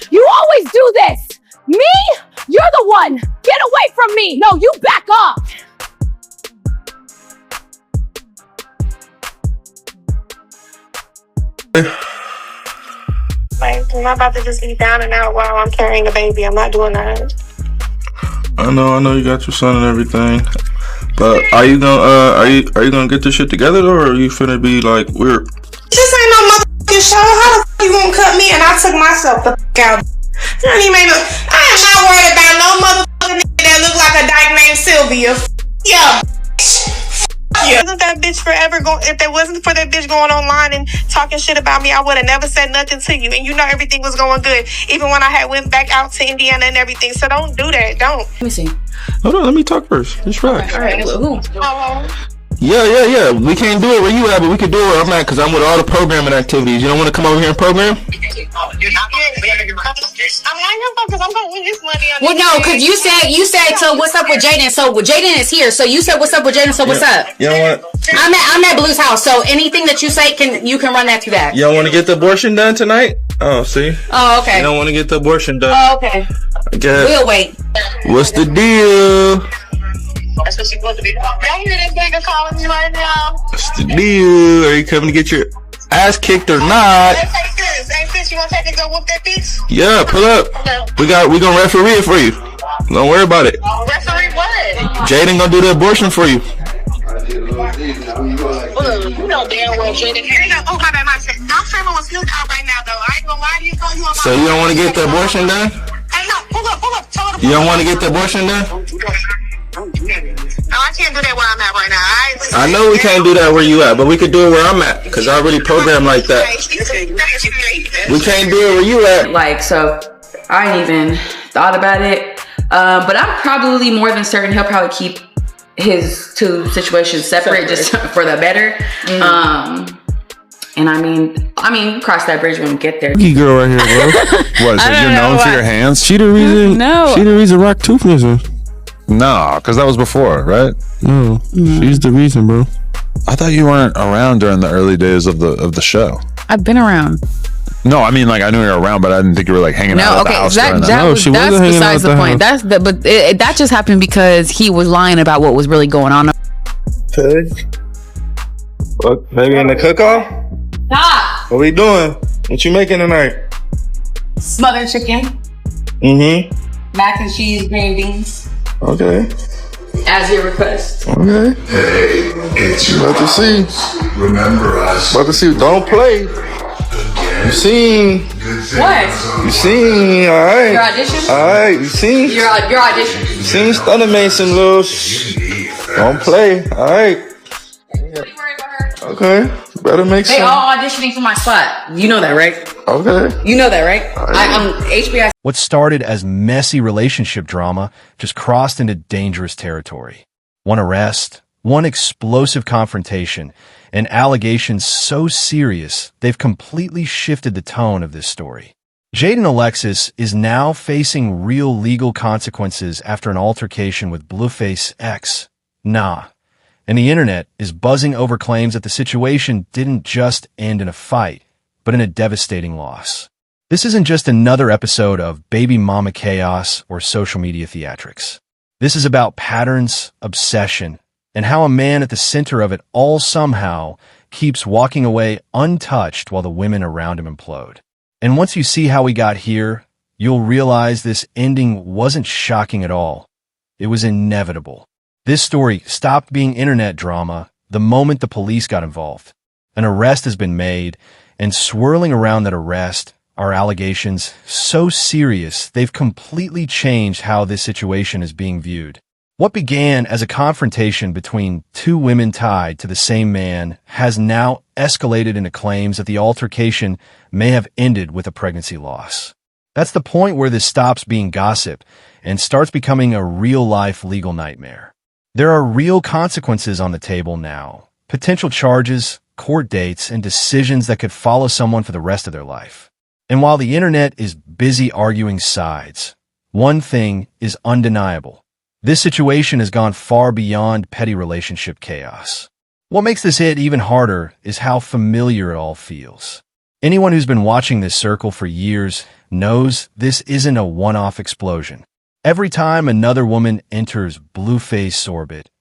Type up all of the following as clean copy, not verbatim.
You always do this. Me? You're the one. Get away from me. No, you back off. Like, I'm not about to just be down and out while I'm carrying a baby. I'm not doing that. I know you got your son and everything. But are you gonna get this shit together, or are you finna be like weird? This ain't no motherfucking show. How the fuck you gonna cut me and I took myself the fuck out? You don't even know. I am not worried about no motherfucking nigga that look like a dyke named Sylvia. Yeah. Yeah. Wasn't that bitch forever going? If there wasn't for that bitch going online and talking shit about me, I would have never said nothing to you. And you know everything was going good, even when I had went back out to Indiana and everything. So don't do that. Don't. Let me see. Hold on, let me talk first. Just relax. All right. Who? Yeah. We can't do it where you at, but we can do it where I'm at because I'm with all the programming activities. You don't want to come over here and program? I'm going to win this money. Well, no, because you said, so what's up with Jaidyn? So Jaidyn is here. So you said, what's up with Jaidyn? So what's up? You know what? I'm at Blue's house. So anything that you say, you can run that through that. You don't want to get the abortion done tonight? Oh, see? Oh, okay. You don't want to get the abortion done? Oh, okay. Okay. We'll wait. What's the deal? That's what she's supposed to be. Y'all hear this nigga calling me right now? What's the deal? Are you coming to get your ass kicked or not? Hey, sis, you want to take and go whoop that bitch? Yeah, pull up. We gonna referee it for you. Don't worry about it. Referee what? Jaidyn gonna do the abortion for you. You know damn well Jaidyn. Oh, my bad, I'm filming with Snoop out right now, though. I ain't gonna lie to you. So you don't want to get the abortion done? Hey, no, pull up. You don't want to get the abortion done? No, I can't do that where I'm at right now. I know we can't do that where you at, but we could do it where I'm at, because I already programmed like that. We can't do it where you at. Like, so I ain't even thought about it. But I'm probably more than certain he'll probably keep his two situations separate just for the better. And I mean, cross that bridge when we get there. Cookie girl right here, bro. What, so you're known for your hands? She the reason. No. She the reason Rock Tooth missing. No, because that was before, right? No, she's the reason, bro. I thought you weren't around during the early days of the show. I've been around. No, I mean, like, I knew you were around, but I didn't think you were like hanging out at the house. That's besides the point. That just happened because he was lying about what was really going on. Pig? What? Maybe in the cook-off? Stop. What we doing? What you making tonight? Smothered chicken. Mac and cheese, green beans. Okay. As your request. Okay. Hey, it's your About to see. Remember us. About to see. Don't play. You seen. What? You seen. All right. Your audition? All right. You seen. Your audition. You seen Stunner made some little. Don't play. All right. Okay. Better make They some. all auditioning for my spot. You know that, right? Okay. You know that, right? I'm HBI. What started as messy relationship drama just crossed into dangerous territory. One arrest, one explosive confrontation, and allegations so serious they've completely shifted the tone of this story. Jaidyn Alexis is now facing real legal consequences after an altercation with Blueface ex, Nevaeh. And the internet is buzzing over claims that the situation didn't just end in a fight, but in a devastating loss. This isn't just another episode of baby mama chaos or social media theatrics. This is about patterns, obsession, and how a man at the center of it all somehow keeps walking away untouched while the women around him implode. And once you see how we got here, you'll realize this ending wasn't shocking at all. It was inevitable. This story stopped being internet drama the moment the police got involved. An arrest has been made, and swirling around that arrest are allegations so serious they've completely changed how this situation is being viewed. What began as a confrontation between two women tied to the same man has now escalated into claims that the altercation may have ended with a pregnancy loss. That's the point where this stops being gossip and starts becoming a real-life legal nightmare. There are real consequences on the table now, potential charges, court dates, and decisions that could follow someone for the rest of their life. And while the internet is busy arguing sides, one thing is undeniable. This situation has gone far beyond petty relationship chaos. What makes this hit even harder is how familiar it all feels. Anyone who's been watching this circle for years knows this isn't a one-off explosion. Every time another woman enters Blueface orbit,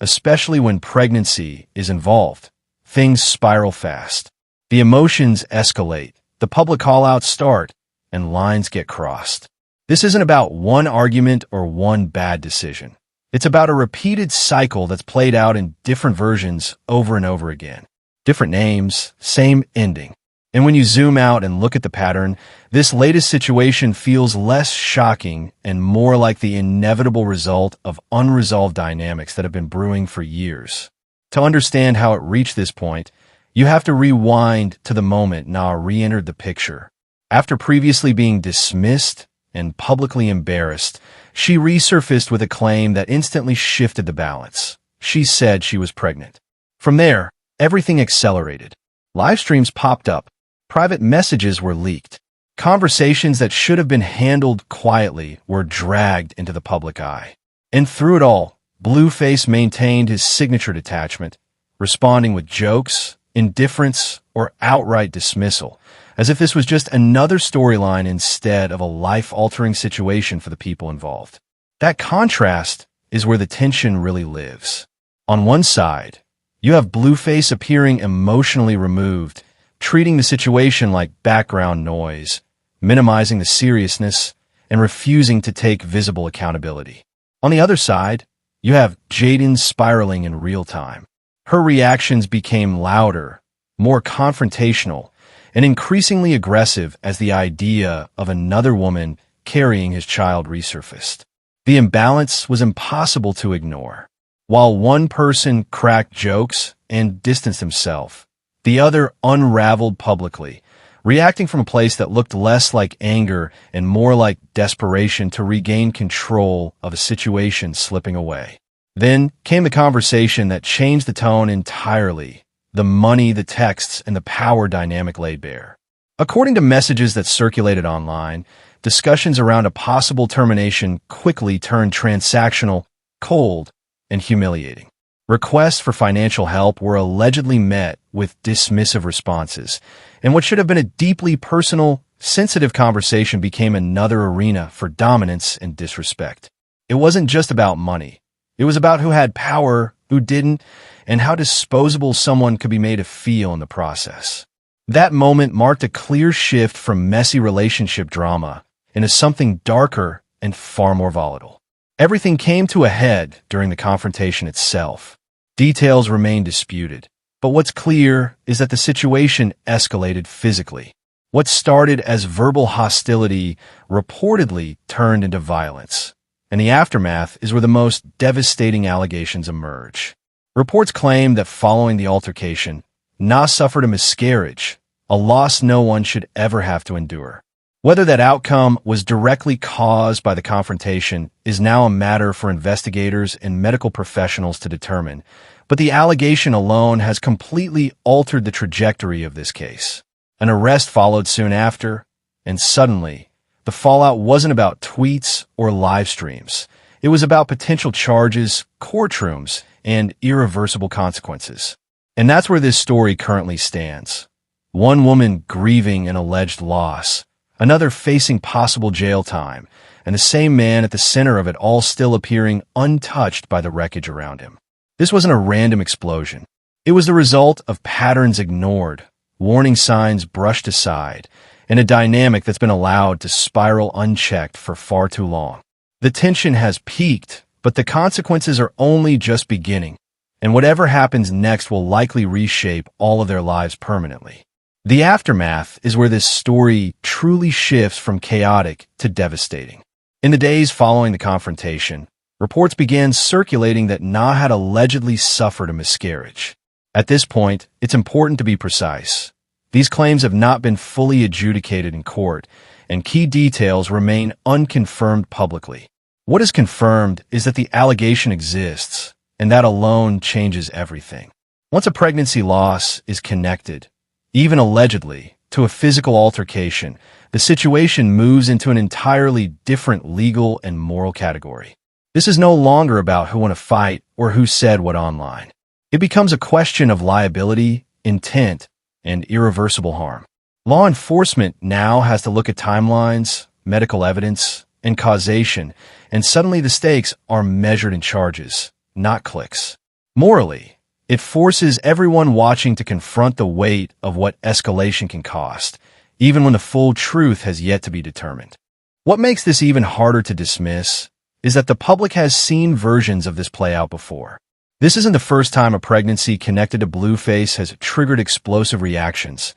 especially when pregnancy is involved, things spiral fast. The emotions escalate, the public call-outs start, and lines get crossed. This isn't about one argument or one bad decision. It's about a repeated cycle that's played out in different versions over and over again. Different names, same ending. And when you zoom out and look at the pattern, this latest situation feels less shocking and more like the inevitable result of unresolved dynamics that have been brewing for years. To understand how it reached this point, you have to rewind to the moment Nevaeh re-entered the picture. After previously being dismissed and publicly embarrassed, she resurfaced with a claim that instantly shifted the balance. She said she was pregnant. From there, everything accelerated. Live streams popped up. Private messages were leaked. Conversations that should have been handled quietly were dragged into the public eye. And through it all, Blueface maintained his signature detachment, responding with jokes, indifference, or outright dismissal, as if this was just another storyline instead of a life-altering situation for the people involved. That contrast is where the tension really lives. On one side, you have Blueface appearing emotionally removed, treating the situation like background noise, minimizing the seriousness, and refusing to take visible accountability. On the other side, you have Jaidyn spiraling in real time. Her reactions became louder, more confrontational, and increasingly aggressive as the idea of another woman carrying his child resurfaced. The imbalance was impossible to ignore. While one person cracked jokes and distanced himself, the other unraveled publicly, reacting from a place that looked less like anger and more like desperation to regain control of a situation slipping away. Then came the conversation that changed the tone entirely. The money, the texts, and the power dynamic laid bare. According to messages that circulated online, discussions around a possible termination quickly turned transactional, cold, and humiliating. Requests for financial help were allegedly met with dismissive responses, and what should have been a deeply personal, sensitive conversation became another arena for dominance and disrespect. It wasn't just about money. It was about who had power, who didn't, and how disposable someone could be made to feel in the process. That moment marked a clear shift from messy relationship drama into something darker and far more volatile. Everything came to a head during the confrontation itself. Details remain disputed, but what's clear is that the situation escalated physically. What started as verbal hostility reportedly turned into violence, and the aftermath is where the most devastating allegations emerge. Reports claim that following the altercation, Nevaeh suffered a miscarriage, a loss no one should ever have to endure. Whether that outcome was directly caused by the confrontation is now a matter for investigators and medical professionals to determine, but the allegation alone has completely altered the trajectory of this case. An arrest followed soon after, and suddenly, the fallout wasn't about tweets or live streams. It was about potential charges, courtrooms, and irreversible consequences. And that's where this story currently stands. One woman grieving an alleged loss, another facing possible jail time, and the same man at the center of it all still appearing untouched by the wreckage around him. This wasn't a random explosion. It was the result of patterns ignored, warning signs brushed aside, and a dynamic that's been allowed to spiral unchecked for far too long. The tension has peaked, but the consequences are only just beginning, and whatever happens next will likely reshape all of their lives permanently. The aftermath is where this story truly shifts from chaotic to devastating. In the days following the confrontation, reports began circulating that Nevaeh had allegedly suffered a miscarriage. At this point, it's important to be precise. These claims have not been fully adjudicated in court, and key details remain unconfirmed publicly. What is confirmed is that the allegation exists, and that alone changes everything. Once a pregnancy loss is connected, even allegedly, to a physical altercation, the situation moves into an entirely different legal and moral category. This is no longer about who won a fight or who said what online. It becomes a question of liability, intent, and irreversible harm. Law enforcement now has to look at timelines, medical evidence, and causation, and suddenly the stakes are measured in charges, not clicks. Morally, it forces everyone watching to confront the weight of what escalation can cost, even when the full truth has yet to be determined. What makes this even harder to dismiss is that the public has seen versions of this play out before. This isn't the first time a pregnancy connected to Blueface has triggered explosive reactions,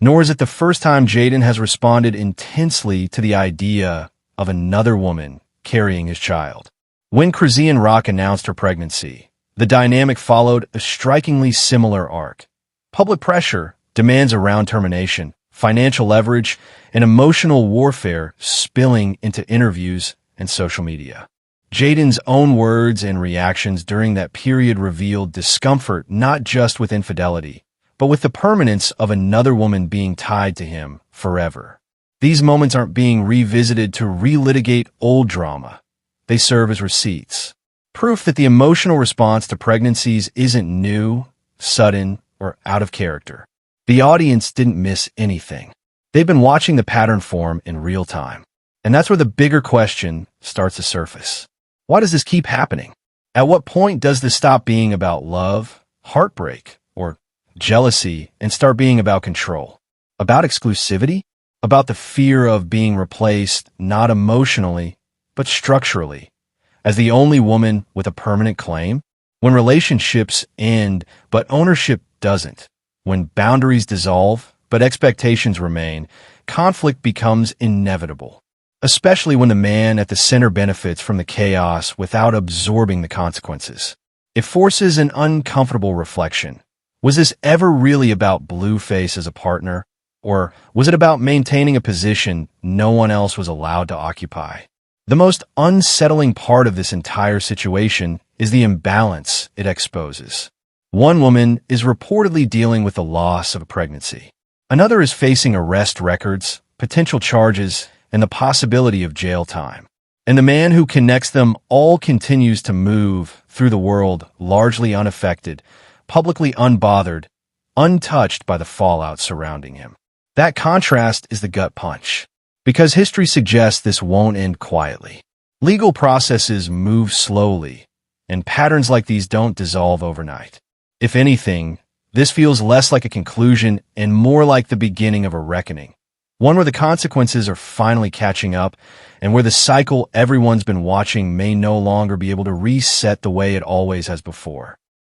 nor is it the first time Jaidyn has responded intensely to the idea of another woman carrying his child. When Chrisean Rock announced her pregnancy, the dynamic followed a strikingly similar arc. Public pressure, demands around termination, financial leverage, and emotional warfare spilling into interviews and social media. Jaidyn's own words and reactions during that period revealed discomfort not just with infidelity, but with the permanence of another woman being tied to him forever. These moments aren't being revisited to relitigate old drama. They serve as receipts. Proof that the emotional response to pregnancies isn't new, sudden, or out of character. The audience didn't miss anything. They've been watching the pattern form in real time. And that's where the bigger question starts to surface. Why does this keep happening? At what point does this stop being about love, heartbreak, or jealousy and start being about control? About exclusivity? About the fear of being replaced not emotionally, but structurally, as the only woman with a permanent claim? When relationships end, but ownership doesn't. When boundaries dissolve, but expectations remain, conflict becomes inevitable. Especially when the man at the center benefits from the chaos without absorbing the consequences. It forces an uncomfortable reflection. Was this ever really about Blueface as a partner? Or was it about maintaining a position no one else was allowed to occupy? The most unsettling part of this entire situation is the imbalance it exposes. One woman is reportedly dealing with the loss of a pregnancy. Another is facing arrest records, potential charges, and the possibility of jail time. And the man who connects them all continues to move through the world largely unaffected, publicly unbothered, untouched by the fallout surrounding him. That contrast is the gut punch, because history suggests this won't end quietly. Legal processes move slowly, and patterns like these don't dissolve overnight. If anything, this feels less like a conclusion and more like the beginning of a reckoning. One where the consequences are finally catching up, and where the cycle everyone's been watching may no longer be able to reset the way it always has before.